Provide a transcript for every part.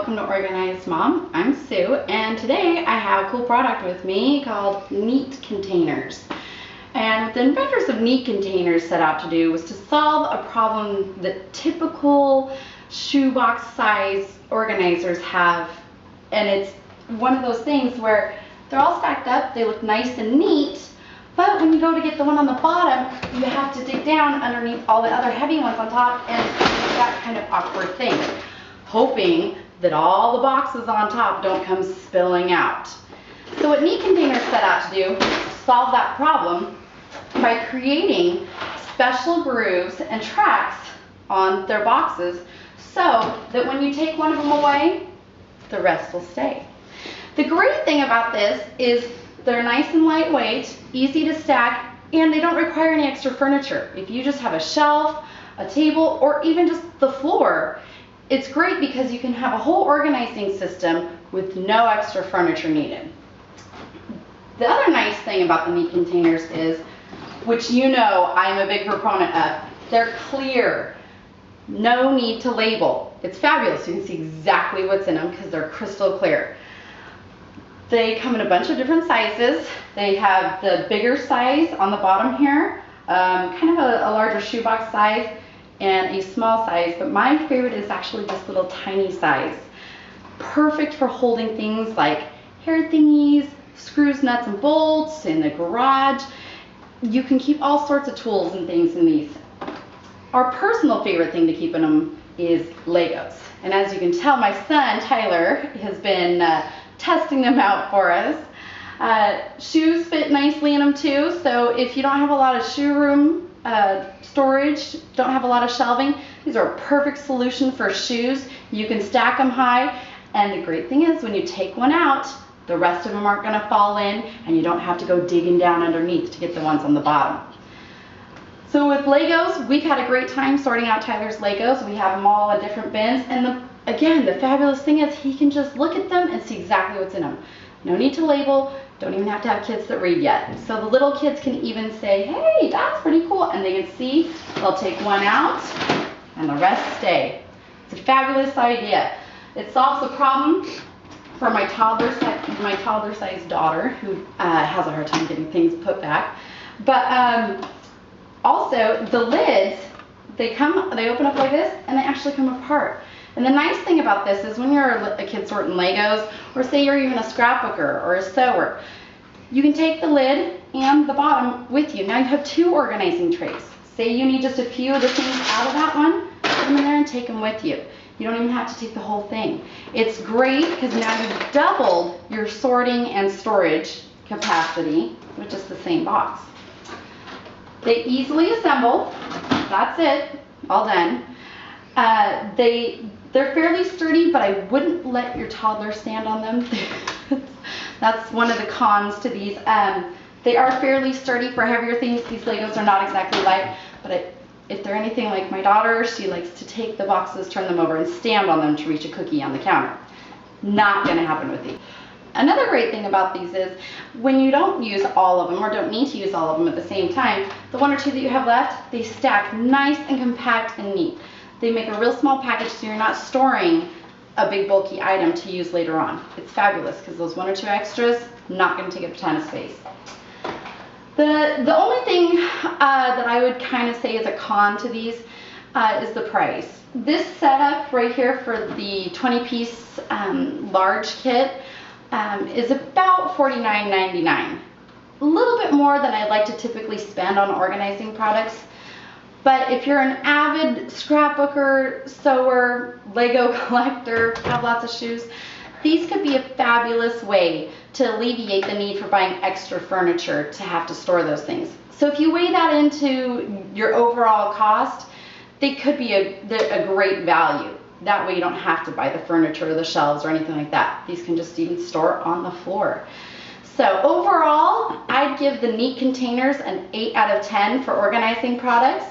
welcome to Organized Mom. I'm Sue, and today I have a cool product with me called Neat Containers. And what the inventors of Neat Containers set out to do was to solve a problem that typical shoebox size organizers have. And it's one of those things where they're all stacked up, they look nice and neat, but when you go to get the one on the bottom, you have to dig down underneath all the other heavy ones on top, and it's that kind of awkward thing, hoping that all the boxes on top don't come spilling out. So what Neat Containers set out to do is solve that problem by creating special grooves and tracks on their boxes so that when you take one of them away, the rest will stay. The great thing about this is they're nice and lightweight, easy to stack, and they don't require any extra furniture. If you just have a shelf, a table, or even just the floor, it's great because you can have a whole organizing system with no extra furniture needed. The other nice thing about the Neat Containers is, which you know I'm a big proponent of, they're clear. No need to label. It's fabulous. You can see exactly what's in them because they're crystal clear. They come in a bunch of different sizes. They have the bigger size on the bottom here, kind of a larger shoebox size, and a small size, but my favorite is actually this little tiny size. Perfect for holding things like hair thingies, screws, nuts, and bolts in the garage. You can keep all sorts of tools and things in these. Our personal favorite thing to keep in them is Legos. And as you can tell, my son, Tyler, has been testing them out for us. Shoes fit nicely in them too, so if you don't have a lot of shoe room, storage, don't have a lot of shelving, these are a perfect solution for shoes. You can stack them high, and the great thing is when you take one out, the rest of them aren't going to fall in, and you don't have to go digging down underneath to get the ones on the bottom. So with Legos, we've had a great time sorting out Tyler's Legos. We have them all in different bins, and again, the fabulous thing is he can just look at them and see exactly what's in them. No need to label, don't even have to have kids that read yet. So the little kids can even say, hey, that's pretty cool, and they can see, they'll take one out, and the rest stay. It's a fabulous idea. It solves the problem for my toddler-sized daughter who has a hard time getting things put back. But also, the lids, they open up like this, and they actually come apart. And the nice thing about this is when you're a kid sorting Legos, or say you're even a scrapbooker or a sewer, you can take the lid and the bottom with you. Now you have two organizing trays. Say you need just a few of the things out of that one, put them in there and take them with you. You don't even have to take the whole thing. It's great because now you've doubled your sorting and storage capacity with just the same box. They easily assemble. That's it. All done. They're fairly sturdy, but I wouldn't let your toddler stand on them. That's one of the cons to these. They are fairly sturdy for heavier things. These Legos are not exactly light, but if they're anything like my daughter, she likes to take the boxes, turn them over, and stand on them to reach a cookie on the counter. Not going to happen with these. Another great thing about these is when you don't use all of them or don't need to use all of them at the same time, the one or two that you have left, they stack nice and compact and neat. They make a real small package so you're not storing a big bulky item to use later on. It's fabulous because those one or two extras, not going to take up a ton of space. The only thing that I would kind of say is a con to these is the price. This setup right here for the 20-piece large kit is about $49.99. A little bit more than I'd like to typically spend on organizing products. But if you're an avid scrapbooker, sewer, Lego collector, have lots of shoes, these could be a fabulous way to alleviate the need for buying extra furniture to have to store those things. So if you weigh that into your overall cost, they could be a great value. That way you don't have to buy the furniture or the shelves or anything like that. These can just even store on the floor. So overall, I'd give the Neat Containers an 8 out of 10 for organizing products.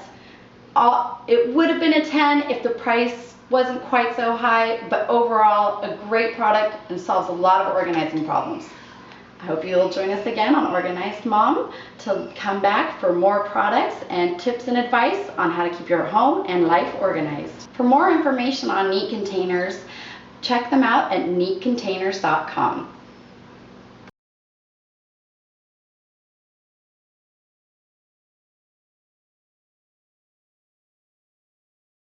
It would have been a 10 if the price wasn't quite so high, but overall a great product and solves a lot of organizing problems. I hope you'll join us again on Organized Mom to come back for more products and tips and advice on how to keep your home and life organized. For more information on Neat Containers, check them out at neatcontainers.com.